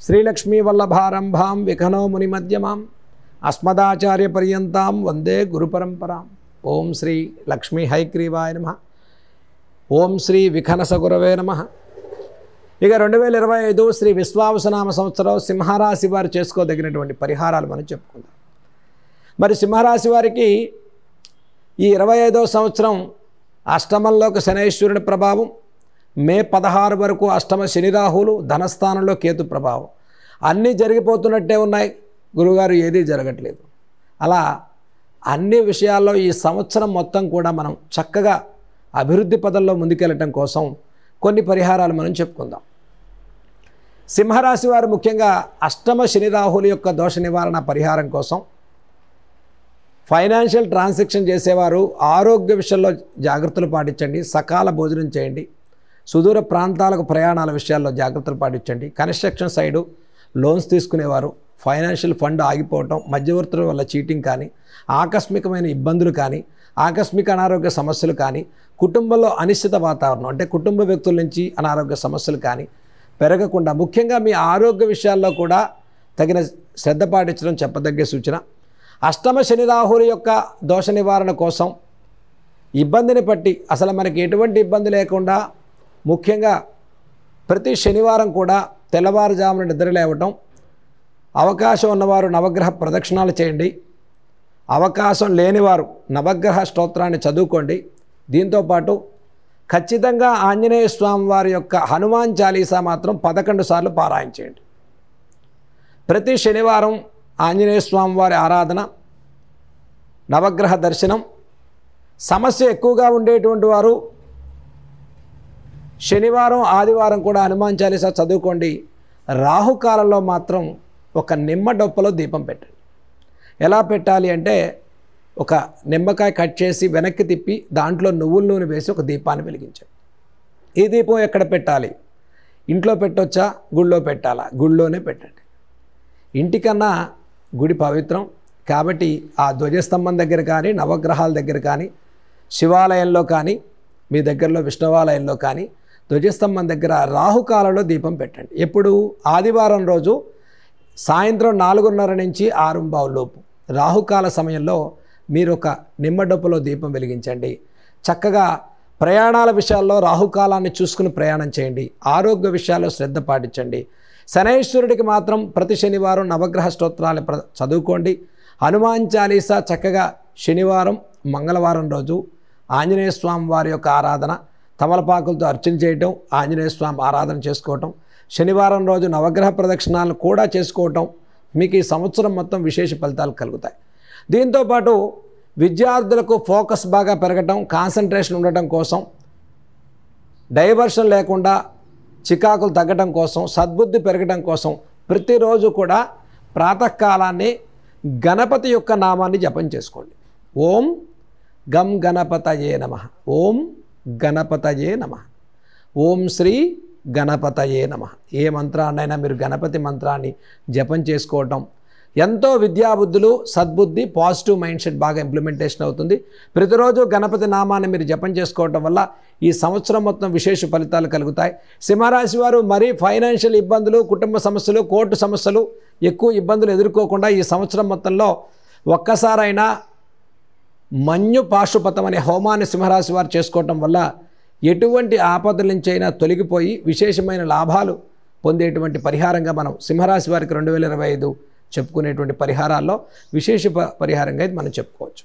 శ్రీలక్ష్మీ వల్లభారంభాం విఘ్నో మునిమధ్యమాం అస్మదాచార్యపర్యంతాం వందే గురుపరంపరాం. ఓం శ్రీ లక్ష్మీ హైగ్రీవాయ నమః. ఓం శ్రీ విఘ్నసగురవే నమః. ఇక 2025 శ్రీ విశ్వావసునామ సంవత్సరం సింహరాశి వారు చేసుకోదగినటువంటి పరిహారాలు మనం చెప్పుకుందాం. మరి సింహరాశి వారికి ఈ 25వ సంవత్సరం అష్టమంలోకి శనైశ్వరుని ప్రభావం, మే 16 వరకు అష్టమ శని రాహులు, ధనస్థానంలో కేతు ప్రభావం అన్నీ జరిగిపోతున్నట్టే ఉన్నాయి. గురుగారు ఏదీ జరగట్లేదు. అలా అన్ని విషయాల్లో ఈ సంవత్సరం మొత్తం కూడా మనం చక్కగా అభివృద్ధి పదంలో ముందుకెళ్ళటం కోసం కొన్ని పరిహారాలు మనం చెప్పుకుందాం. సింహరాశి వారు ముఖ్యంగా అష్టమ శని రాహుల యొక్క దోష నివారణ పరిహారం కోసం ఫైనాన్షియల్ ట్రాన్సాక్షన్ చేసేవారు ఆరోగ్య విషయంలో జాగ్రత్తలు పాటించండి. సకాల భోజనం చేయండి. సుదూర ప్రాంతాలకు ప్రయాణాల విషయాల్లో జాగ్రత్తలు పాటించండి. కన్స్ట్రక్షన్ సైడు లోన్స్ తీసుకునేవారు ఫైనాన్షియల్ ఫండ్ ఆగిపోవటం, మధ్యవర్తుల వల్ల చీటింగ్ కానీ, ఆకస్మికమైన ఇబ్బందులు కానీ, ఆకస్మిక అనారోగ్య సమస్యలు కానీ, కుటుంబంలో అనిశ్చిత వాతావరణం అంటే కుటుంబ వ్యక్తుల నుంచి అనారోగ్య సమస్యలు కానీ పెరగకుండా ముఖ్యంగా మీ ఆరోగ్య విషయాల్లో కూడా తగిన శ్రద్ధ పాటించడం చెప్పదగ్గ సూచన. అష్టమ శని రాహుల యొక్క దోష నివారణ కోసం ఇబ్బందిని పట్టి అసలు మనకి ఎటువంటి ఇబ్బంది లేకుండా ముఖ్యంగా ప్రతి శనివారం కూడా తెల్లవారుజామున నిద్ర లేవటం, అవకాశం ఉన్నవారు నవగ్రహ ప్రదక్షిణాలు చేయండి. అవకాశం లేనివారు నవగ్రహ స్తోత్రాన్ని చదువుకోండి. దీంతోపాటు ఖచ్చితంగా ఆంజనేయ స్వామి వారి యొక్క హనుమాన్ చాలీసా మాత్రం 11 సార్లు పారాయణ చేయండి. ప్రతి శనివారం ఆంజనేయ స్వామి వారి ఆరాధన, నవగ్రహ దర్శనం. సమస్య ఎక్కువగా ఉండేటువంటి వారు శనివారం ఆదివారం కూడా హనుమాన్ చాలీసా చదువుకోండి. రాహుకాలంలో మాత్రం ఒక నిమ్మ డొప్పలో దీపం పెట్టండి. ఎలా పెట్టాలి అంటే ఒక నిమ్మకాయ కట్ చేసి వెనక్కి తిప్పి దాంట్లో నువ్వుల నూనె వేసి ఒక దీపాన్ని వెలిగించండి. ఈ దీపం ఎక్కడ పెట్టాలి? ఇంట్లో పెట్టొచ్చా, గుళ్ళో పెట్టాలా? గుళ్ళోనే పెట్టండి. ఇంటికన్నా గుడి పవిత్రం కాబట్టి ఆ ధ్వజస్తంభం దగ్గర కానీ, నవగ్రహాల దగ్గర కానీ, శివాలయంలో కానీ, మీ దగ్గరలో విష్ణువాలయంలో కానీ ధ్వజస్తంభం దగ్గర రాహుకాలంలో దీపం పెట్టండి. ఎప్పుడు? ఆదివారం రోజు సాయంత్రం 4:30 నుంచి 6:15 లోపు రాహుకాల సమయంలో మీరు ఒక నిమ్మడొప్పలో దీపం వెలిగించండి. చక్కగా ప్రయాణాల విషయాల్లో రాహుకాలాన్ని చూసుకుని ప్రయాణం చేయండి. ఆరోగ్య విషయాల్లో శ్రద్ధ పాటించండి. శనైశ్వరుడికి మాత్రం ప్రతి శనివారం నవగ్రహ స్తోత్రాలు చదువుకోండి. హనుమాన్ చాలీసా చక్కగా శనివారం, మంగళవారం రోజు ఆంజనేయ స్వామి వారి యొక్క ఆరాధన, తమలపాకులతో అర్చన చేయటం, ఆంజనేయ స్వామి ఆరాధన చేసుకోవటం, శనివారం రోజు నవగ్రహ ప్రదక్షిణాలను కూడా చేసుకోవటం మీకు ఈ సంవత్సరం మొత్తం విశేష ఫలితాలు కలుగుతాయి. దీంతోపాటు విద్యార్థులకు ఫోకస్ బాగా పెరగటం, కాన్సన్ట్రేషన్ ఉండటం కోసం, డైవర్షన్ లేకుండా చికాకులు తగ్గటం కోసం, సద్బుద్ధి పెరగటం కోసం ప్రతిరోజు కూడా ప్రాతకాలాన్ని గణపతి యొక్క నామాన్ని జపం చేసుకోండి. ఓం గం గణపతయే నమః, ఓం గణపతయే నమః, ఓం శ్రీ గణపతయే నమః. ఏ మంత్రాన్నైనా మీరు గణపతి మంత్రాన్ని జపం చేసుకోవటం ఎంతో విద్యాబుద్ధులు, సద్బుద్ధి, పాజిటివ్ మైండ్ సెట్ బాగా ఇంప్లిమెంటేషన్ అవుతుంది. ప్రతిరోజు గణపతి నామాన్ని మీరు జపం చేసుకోవటం వల్ల ఈ సంవత్సరం మొత్తం విశేష ఫలితాలు కలుగుతాయి. సింహరాశి వారు మరీ ఫైనాన్షియల్ ఇబ్బందులు, కుటుంబ సమస్యలు, కోర్టు సమస్యలు ఎక్కువ ఇబ్బందులు ఎదుర్కోకుండా ఈ సంవత్సరం మొత్తంలో ఒక్కసారైనా మన్యు పాశుపతం అనే హోమాన్ని సింహరాశి వారు చేసుకోవటం వల్ల ఎటువంటి ఆపదల నుంచి అయినా తొలగిపోయి విశేషమైన లాభాలు పొందేటువంటి పరిహారంగా మనం సింహరాశి వారికి 2025 చెప్పుకునేటువంటి పరిహారాల్లో విశేష పరిహారంగా ఇది మనం చెప్పుకోవచ్చు.